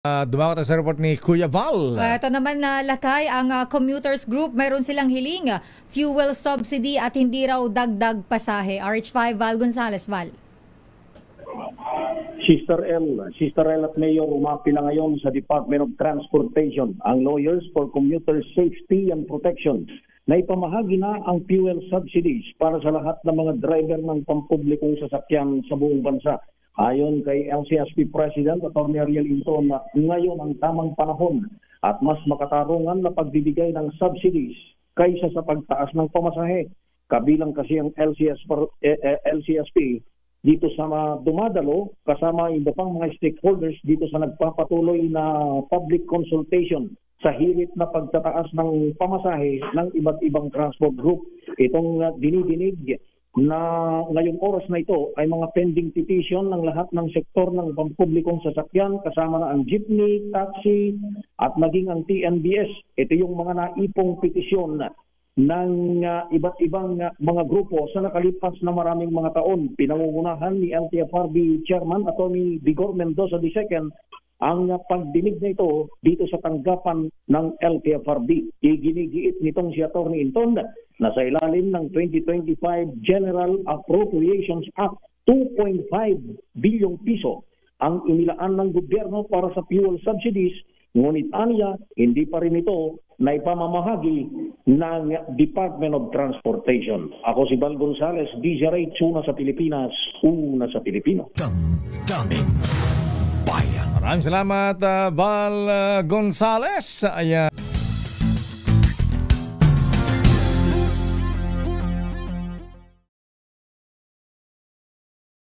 Dumakot sa report ni Kuya Val. Ito naman na lakay ang commuters group. Mayroon silang hiling fuel subsidy at hindi raw dagdag pasahe. RH5 Val Gonzales. Val. Sister L at Mayor umapila ngayon sa Department of Transportation ang Lawyers for Commuter Safety and Protection na ipamahagi na ang fuel subsidies para sa lahat ng mga driver ng pampublikong sasakyan sa buong bansa. Ayon kay LCSP President Atty. Ariel Inton, ngayon ang tamang panahon at mas makatarungan na pagbibigay ng subsidies kaysa sa pagtaas ng pamasahe. Kabilang kasi ang LCSP dito sa dumadalo kasama iba pang mga stakeholders dito sa nagpapatuloy na public consultation sa hirit na pagtataas ng pamasahe ng iba't ibang transport group. Itong dinidinig na ngayong oras na ito ay mga pending petition ng lahat ng sektor ng pampublikong sasakyan kasama na ang jeepney, taxi at maging ang TNBS. Ito yung mga naipong petisyon ng iba't ibang mga grupo sa nakalipas na maraming mga taon. Pinangungunahan ni LTFRB Chairman Atty. Vigor Mendoza II ang pagdinig na ito dito sa tanggapan ng LTFRB. Iginigiit nitong si Atty. Inton na sa ilalim ng 2025 General Appropriations Act, 2.5 bilyong piso ang inilaan ng gobyerno para sa fuel subsidies. Ngunit aniya, hindi pa rin ito na ipamamahagi ng Department of Transportation. Ako si Val Gonzales, DZRH, una sa Pilipinas, una sa Pilipino. Damdamin bayan. Maraming salamat, Val Gonzales. Ayan.